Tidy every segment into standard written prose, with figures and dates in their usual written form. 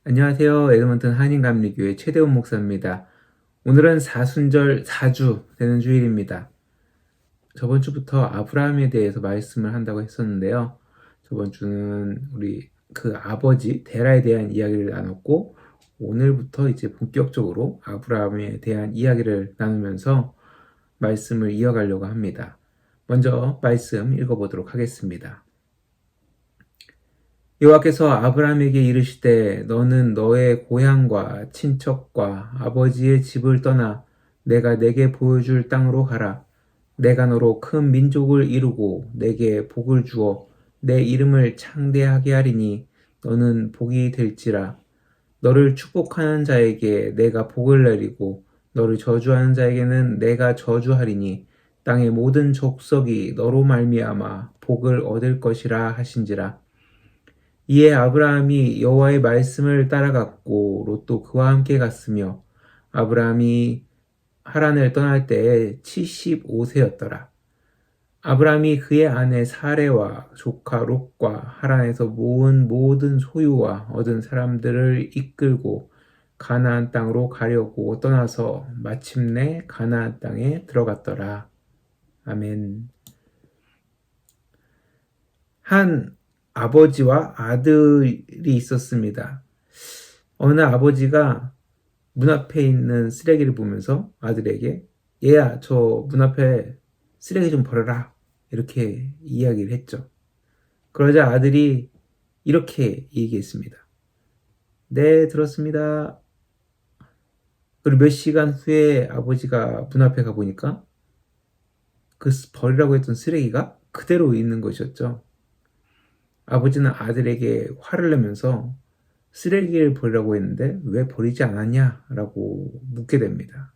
안녕하세요. 에드먼튼 한인감리교회 최대훈 목사입니다. 오늘은 사순절 4주 되는 주일입니다. 저번 주부터 아브라함에 대해서 말씀을 한다고 했었는데요. 저번 주는 우리 그 아버지 데라에 대한 이야기를 나눴고, 오늘부터 이제 본격적으로 아브라함에 대한 이야기를 나누면서 말씀을 이어가려고 합니다. 먼저 말씀 읽어보도록 하겠습니다. 여호와께서 아브라함에게 이르시되 너는 너의 고향과 친척과 아버지의 집을 떠나 내가 내게 보여줄 땅으로 가라. 내가 너로 큰 민족을 이루고 내게 복을 주어 내 이름을 창대하게 하리니 너는 복이 될지라. 너를 축복하는 자에게 내가 복을 내리고 너를 저주하는 자에게는 내가 저주하리니 땅의 모든 족속이 너로 말미암아 복을 얻을 것이라 하신지라. 이에 아브라함이 여호와의 말씀을 따라갔고 롯도 그와 함께 갔으며 아브라함이 하란을 떠날 때에 75세였더라. 아브라함이 그의 아내 사레와 조카 롯과 하란에서 모은 모든 소유와 얻은 사람들을 이끌고 가나안 땅으로 가려고 떠나서 마침내 가나안 땅에 들어갔더라. 아멘. 한 아버지와 아들이 있었습니다. 어느 아버지가 문 앞에 있는 쓰레기를 보면서 아들에게 얘야, 저 문 앞에 쓰레기 좀 버려라, 이렇게 이야기를 했죠. 그러자 아들이 이렇게 얘기했습니다. 네, 들었습니다. 그리고 몇 시간 후에 아버지가 문 앞에 가보니까 그 버리라고 했던 쓰레기가 그대로 있는 것이었죠. 아버지는 아들에게 화를 내면서 쓰레기를 버리라고 했는데 왜 버리지 않았냐? 라고 묻게 됩니다.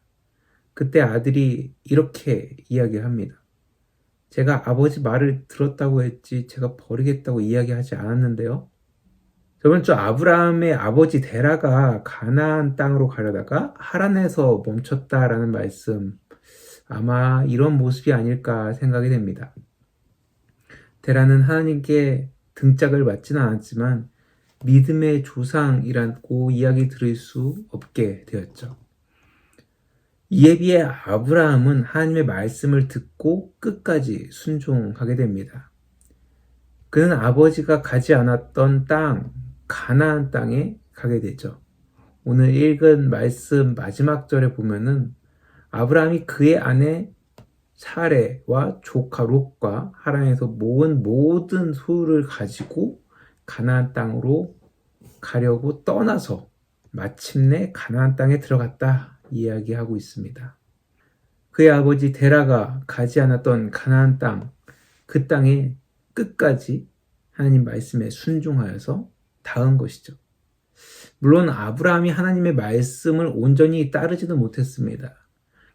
그때 아들이 이렇게 이야기합니다. 제가 아버지 말을 들었다고 했지 제가 버리겠다고 이야기하지 않았는데요. 저번 주 아브라함의 아버지 데라가 가나안 땅으로 가려다가 하란에서 멈췄다라는 말씀, 아마 이런 모습이 아닐까 생각이 됩니다. 데라는 하나님께 등짝을 맞지는 않았지만 믿음의 조상이라고 이야기 들을 수 없게 되었죠. 이에 비해 아브라함은 하나님의 말씀을 듣고 끝까지 순종하게 됩니다. 그는 아버지가 가지 않았던 땅, 가나안 땅에 가게 되죠. 오늘 읽은 말씀 마지막 절에 보면은 아브라함이 그의 아내 사레와 조카 롯과 하란에서 모은 모든 소유를 가지고 가나안 땅으로 가려고 떠나서 마침내 가나안 땅에 들어갔다 이야기하고 있습니다. 그의 아버지 데라가 가지 않았던 가나안 땅, 그 땅에 끝까지 하나님 말씀에 순종하여서 닿은 것이죠. 물론 아브라함이 하나님의 말씀을 온전히 따르지도 못했습니다.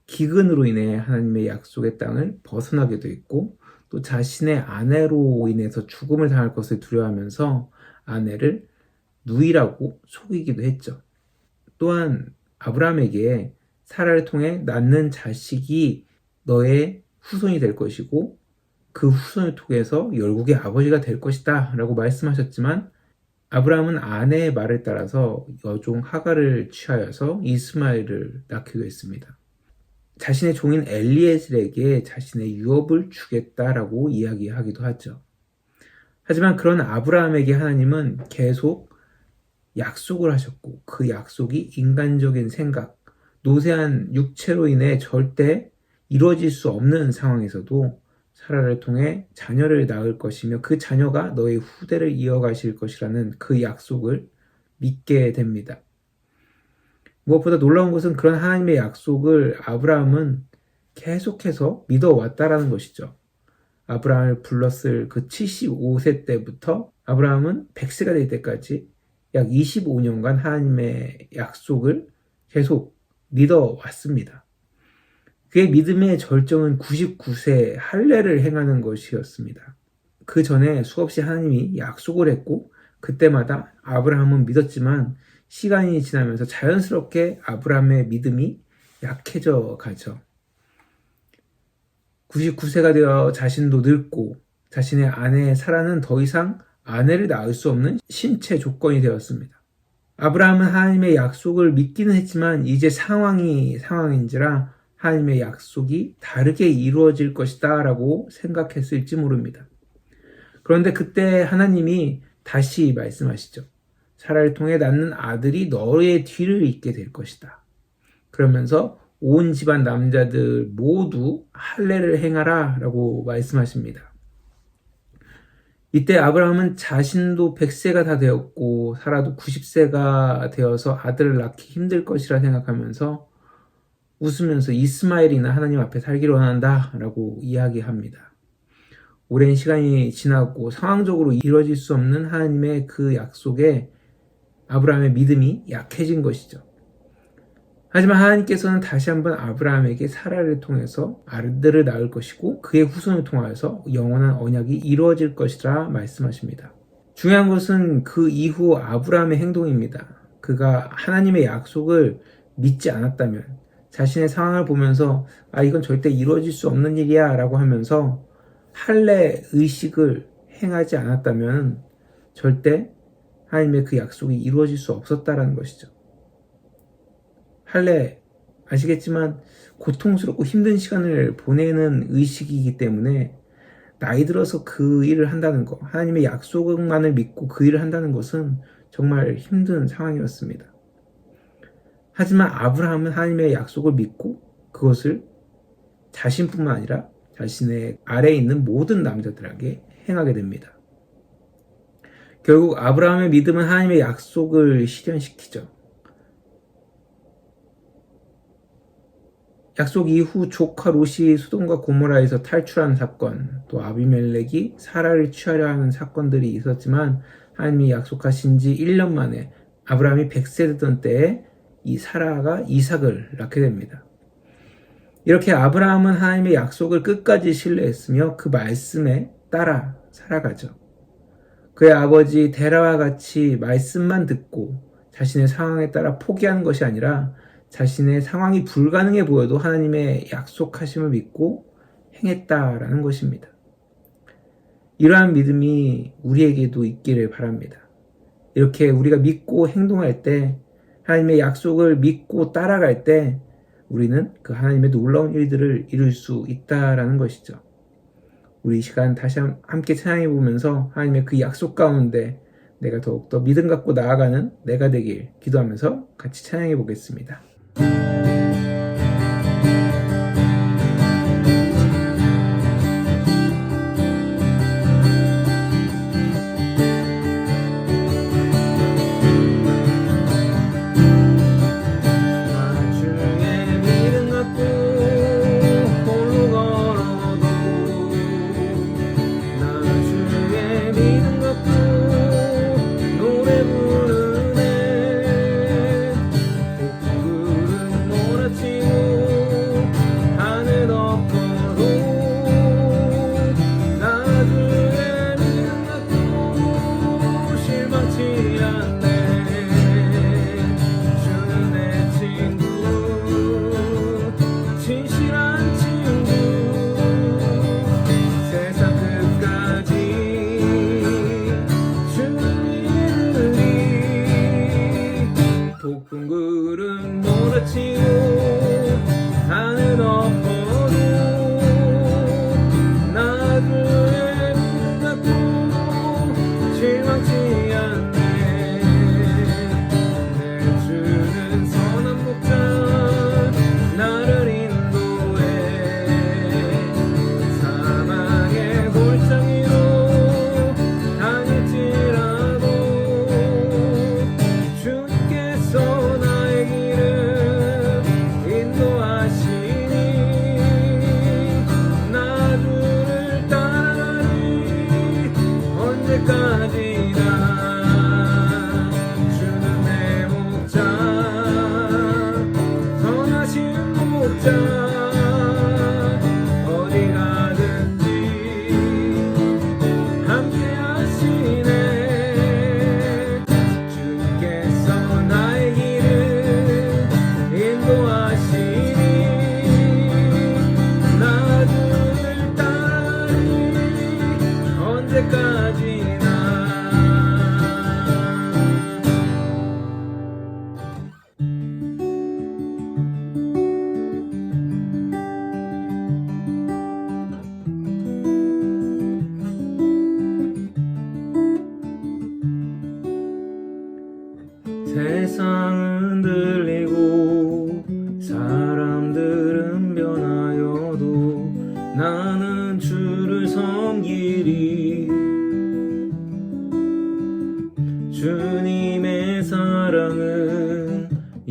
기근으로 인해 하나님의 약속의 땅을 벗어나기도 했고, 또 자신의 아내로 인해서 죽음을 당할 것을 두려워하면서 아내를 누이라고 속이기도 했죠. 또한 아브라함에게 사라를 통해 낳는 자식이 너의 후손이 될 것이고 그 후손을 통해서 열국의 아버지가 될 것이다 라고 말씀하셨지만, 아브라함은 아내의 말을 따라서 여종 하갈을 취하여서 이스마엘을 낳기도 했습니다. 자신의 종인 엘리에셀에게 자신의 유업을 주겠다라고 이야기하기도 하죠. 하지만 그런 아브라함에게 하나님은 계속 약속을 하셨고, 그 약속이 인간적인 생각, 노쇠한 육체로 인해 절대 이루어질 수 없는 상황에서도 사라를 통해 자녀를 낳을 것이며 그 자녀가 너의 후대를 이어가실 것이라는 그 약속을 믿게 됩니다. 무엇보다 놀라운 것은 그런 하나님의 약속을 아브라함은 계속해서 믿어왔다라는 것이죠. 아브라함을 불렀을 그 75세 때부터 아브라함은 100세가 될 때까지 약 25년간 하나님의 약속을 계속 믿어왔습니다. 그의 믿음의 절정은 99세 할례를 행하는 것이었습니다. 그 전에 수없이 하나님이 약속을 했고 그때마다 아브라함은 믿었지만 시간이 지나면서 자연스럽게 아브라함의 믿음이 약해져 가죠. 99세가 되어 자신도 늙고 자신의 아내 사라는 더 이상 아내를 낳을 수 없는 신체 조건이 되었습니다. 아브라함은 하나님의 약속을 믿기는 했지만 이제 상황이 상황인지라 하나님의 약속이 다르게 이루어질 것이다 라고 생각했을지 모릅니다. 그런데 그때 하나님이 다시 말씀하시죠. 사라를 통해 낳는 아들이 너의 뒤를 잇게 될 것이다. 그러면서 온 집안 남자들 모두 할례를 행하라 라고 말씀하십니다. 이때 아브라함은 자신도 100세가 다 되었고 사라도 90세가 되어서 아들을 낳기 힘들 것이라 생각하면서 웃으면서 이스마엘이나 하나님 앞에 살기를 원한다 라고 이야기합니다. 오랜 시간이 지나고 상황적으로 이루어질 수 없는 하나님의 그 약속에 아브라함의 믿음이 약해진 것이죠. 하지만 하나님께서는 다시 한번 아브라함에게 사라를 통해서 아들을 낳을 것이고 그의 후손을 통하여서 영원한 언약이 이루어질 것이라 말씀하십니다. 중요한 것은 그 이후 아브라함의 행동입니다. 그가 하나님의 약속을 믿지 않았다면 자신의 상황을 보면서 이건 절대 이루어질 수 없는 일이야 라고 하면서 할례 의식을 행하지 않았다면 절대 하나님의 그 약속이 이루어질 수 없었다라는 것이죠. 할례 아시겠지만 고통스럽고 힘든 시간을 보내는 의식이기 때문에 나이 들어서 그 일을 한다는 것, 하나님의 약속만을 믿고 그 일을 한다는 것은 정말 힘든 상황이었습니다. 하지만 아브라함은 하나님의 약속을 믿고 그것을 자신뿐만 아니라 자신의 아래에 있는 모든 남자들에게 행하게 됩니다. 결국 아브라함의 믿음은 하나님의 약속을 실현시키죠. 약속 이후 조카 롯이 소돔과 고모라에서 탈출한 사건, 또 아비멜렉이 사라를 취하려 하는 사건들이 있었지만 하나님이 약속하신 지 1년 만에 아브라함이 100세 되던 때에 이 사라가 이삭을 낳게 됩니다. 이렇게 아브라함은 하나님의 약속을 끝까지 신뢰했으며 그 말씀에 따라 살아가죠. 그의 아버지 데라와 같이 말씀만 듣고 자신의 상황에 따라 포기하는 것이 아니라 자신의 상황이 불가능해 보여도 하나님의 약속하심을 믿고 행했다라는 것입니다. 이러한 믿음이 우리에게도 있기를 바랍니다. 이렇게 우리가 믿고 행동할 때, 하나님의 약속을 믿고 따라갈 때 우리는 그 하나님의 놀라운 일들을 이룰 수 있다라는 것이죠. 우리 이 시간 다시 함께 찬양해 보면서 하나님의 그 약속 가운데 내가 더욱더 믿음 갖고 나아가는 내가 되길 기도하면서 같이 찬양해 보겠습니다.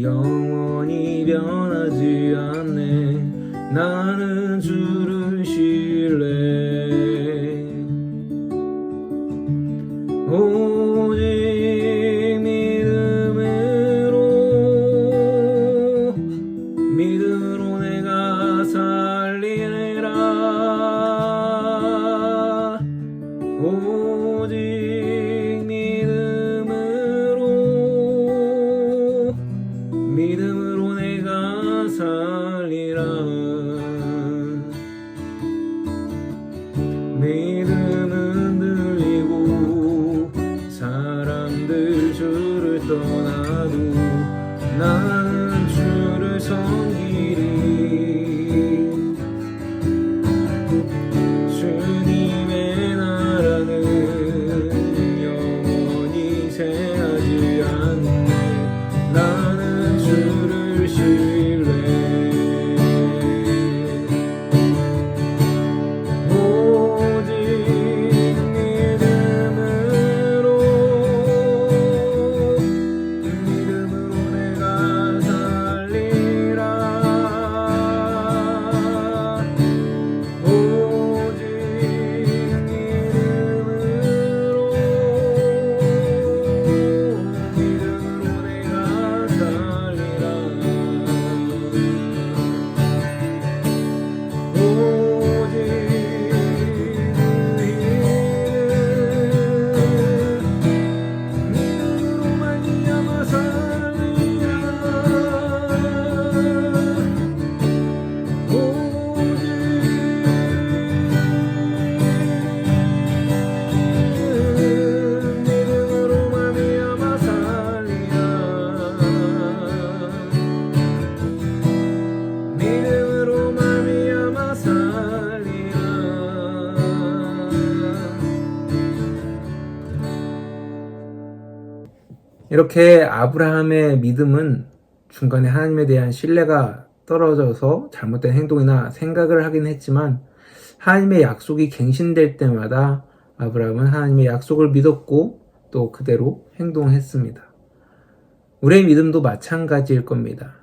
영원히 변하지 않네. 나는 주를 신뢰. 오직 믿음으로 내가 살리라. 오직 믿음으로 내가 살리라. 믿음은 들리고 사람들 주를 떠나도 나는 주를 섬기리. 주님의 나라는 영원히 새하지 않네. 나는 주를 신뢰. 오직 믿음으로 내가 살리라. 오직 믿음으로 내가 살리라. 오직 믿음으로 말미암아 살리라. 믿음으로 말미암아 살리라. 믿음으로 말미암아 살리라. 이렇게 아브라함의 믿음은 중간에 하나님에 대한 신뢰가 떨어져서 잘못된 행동이나 생각을 하긴 했지만 하나님의 약속이 갱신될 때마다 아브라함은 하나님의 약속을 믿었고 또 그대로 행동했습니다. 우리의 믿음도 마찬가지일 겁니다.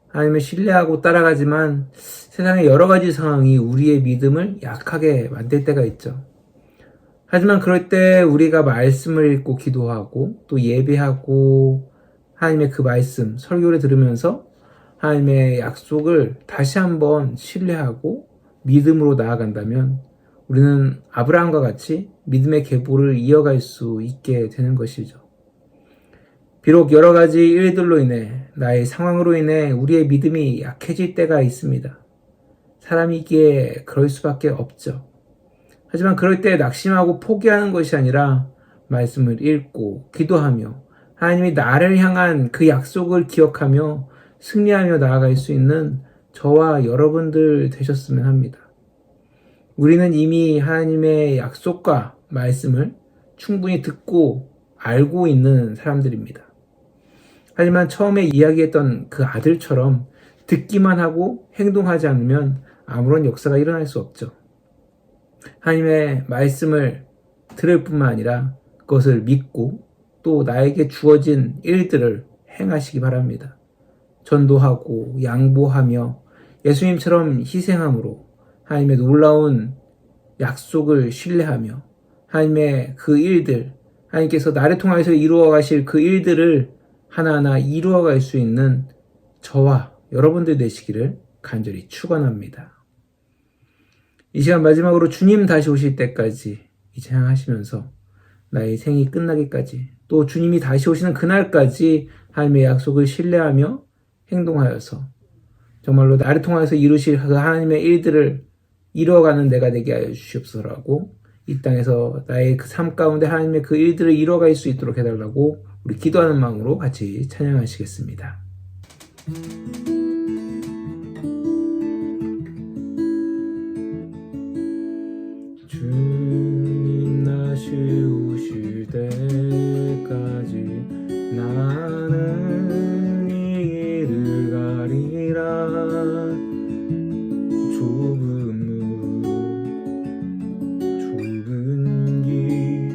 하나님을 신뢰하고 따라가지만 세상의 여러 가지 상황이 우리의 믿음을 약하게 만들 때가 있죠. 하지만 그럴 때 우리가 말씀을 읽고 기도하고 또 예배하고 하나님의 그 말씀, 설교를 들으면서 하나님의 약속을 다시 한번 신뢰하고 믿음으로 나아간다면 우리는 아브라함과 같이 믿음의 계보를 이어갈 수 있게 되는 것이죠. 비록 여러 가지 일들로 인해 나의 상황으로 인해 우리의 믿음이 약해질 때가 있습니다. 사람이기에 그럴 수밖에 없죠. 하지만 그럴 때 낙심하고 포기하는 것이 아니라 말씀을 읽고 기도하며 하나님이 나를 향한 그 약속을 기억하며 승리하며 나아갈 수 있는 저와 여러분들 되셨으면 합니다. 우리는 이미 하나님의 약속과 말씀을 충분히 듣고 알고 있는 사람들입니다. 하지만 처음에 이야기했던 그 아들처럼 듣기만 하고 행동하지 않으면 아무런 역사가 일어날 수 없죠. 하나님의 말씀을 들을 뿐만 아니라 그것을 믿고 또 나에게 주어진 일들을 행하시기 바랍니다. 전도하고 양보하며 예수님처럼 희생함으로 하나님의 놀라운 약속을 신뢰하며 하나님의 그 일들, 하나님께서 나를 통해서 이루어 가실 그 일들을 하나하나 이루어갈 수 있는 저와 여러분들 되시기를 간절히 축원합니다. 이 시간 마지막으로 주님 다시 오실 때까지 이 찬양하시면서 나의 생이 끝나기까지 또 주님이 다시 오시는 그날까지 하나님의 약속을 신뢰하며 행동하여서 정말로 나를 통해서 이루실 그 하나님의 일들을 이루어가는 내가 되게 하여 주시옵소서라고 이 땅에서 나의 그 삶 가운데 하나님의 그 일들을 이루어갈 수 있도록 해달라고 우리 기도하는 마음으로 같이 찬양하시겠습니다. 주님 다시 오실 때까지 나는 이 길을 가리라. 좁은 길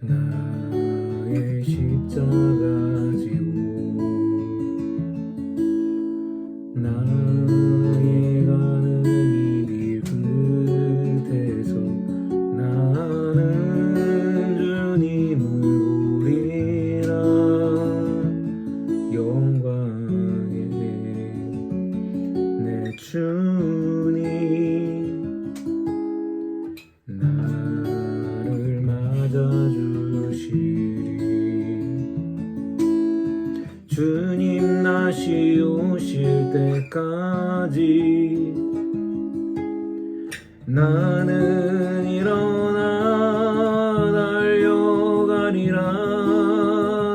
나의 십자가 지고 나를 맞아주시리. 주님 다시 오실 때까지 나는 일어나 달려가리라.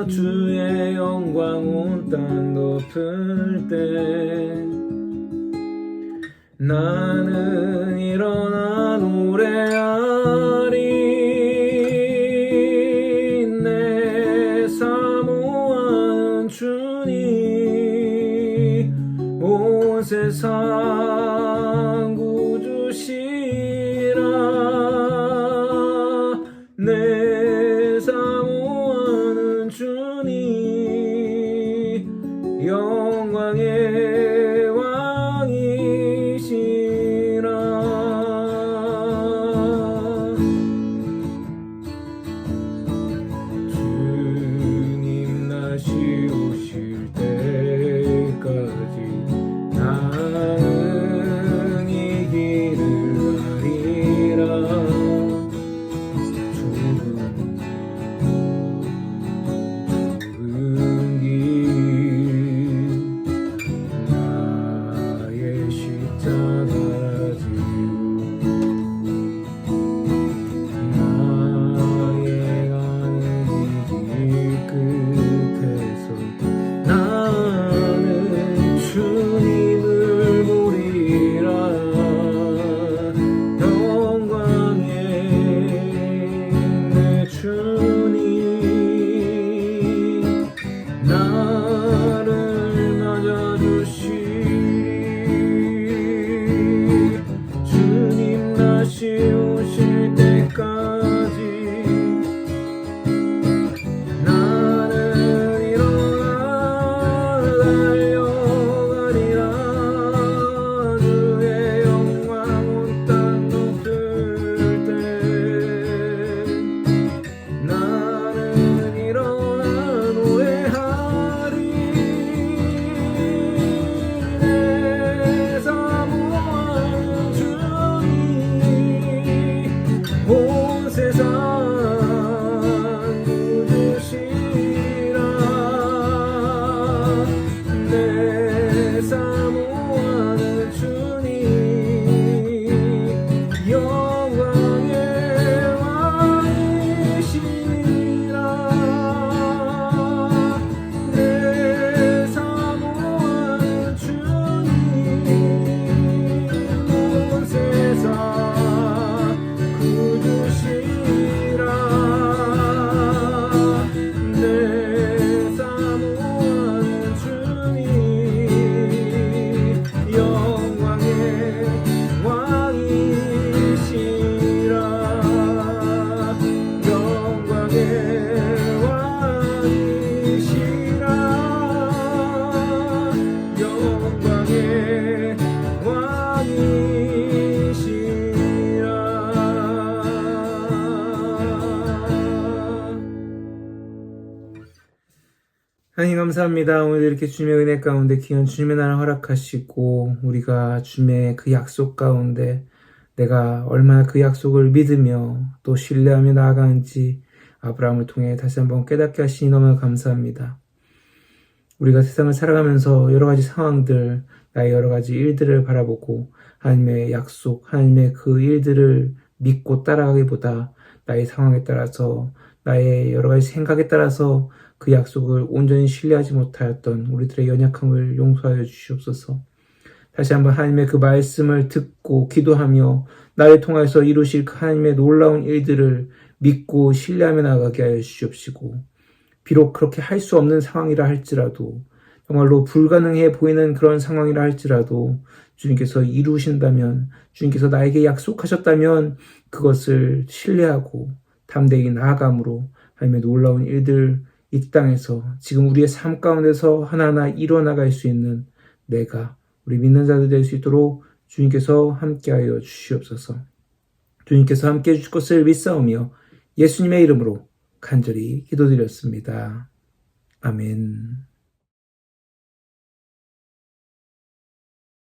주의 영광 온 땅 덮을 때 나는 일어나 노래하리. 내 사모하는 주님 온 세상 구주시라. 내 사모하는 주님 영광의 왕이시라. 주님 다시 오실 때까지 나는 이 길을 가리라. 좁은 길 나의 십자가 지고 나의 가는 이 길 끝에서 나는 주님을 보리라. 영광의 내 주님 나를 맞아주시리. 주님 다시 오실 때까지 나는 일어나 달려가리라. 주의 영광 온 땅 덮을 때 나는 일어나 노래하리. 내 사모하는 주님 온 세상 구주시라. 내 사모하는 주님 영광의 왕이시라. 내 사모하는 주님 온 세상 구주시라. 내 사모하는 주님 영광의 왕이시라. 영광의 왕이시라. 영광의 왕이시라. 하나님 감사합니다. 오늘 이렇게 주님의 은혜 가운데 귀한 주님의 날을 허락하시고 우리가 주님의 그 약속 가운데 내가 얼마나 그 약속을 믿으며 또 신뢰하며 나아가는지 아브라함을 통해 다시 한번 깨닫게 하시니 너무 감사합니다. 우리가 세상을 살아가면서 여러 가지 상황들, 나의 여러 가지 일들을 바라보고 하나님의 약속, 하나님의 그 일들을 믿고 따라가기보다 나의 상황에 따라서 나의 여러 가지 생각에 따라서 그 약속을 온전히 신뢰하지 못하였던 우리들의 연약함을 용서하여 주시옵소서. 다시 한번 하나님의 그 말씀을 듣고 기도하며 나를 통해서 이루실 그 하나님의 놀라운 일들을 믿고 신뢰하며 나가게 하여 주시옵시고, 비록 그렇게 할 수 없는 상황이라 할지라도, 정말로 불가능해 보이는 그런 상황이라 할지라도 주님께서 이루신다면, 주님께서 나에게 약속하셨다면 그것을 신뢰하고 담대히 나아감으로 하나님의 놀라운 일들 이 땅에서 지금 우리의 삶 가운데서 하나하나 이뤄나갈 수 있는 내가, 우리 믿는 자들 될 수 있도록 주님께서 함께하여 주시옵소서. 주님께서 함께해 주실 것을 믿사오며 예수님의 이름으로 간절히 기도드렸습니다. 아멘.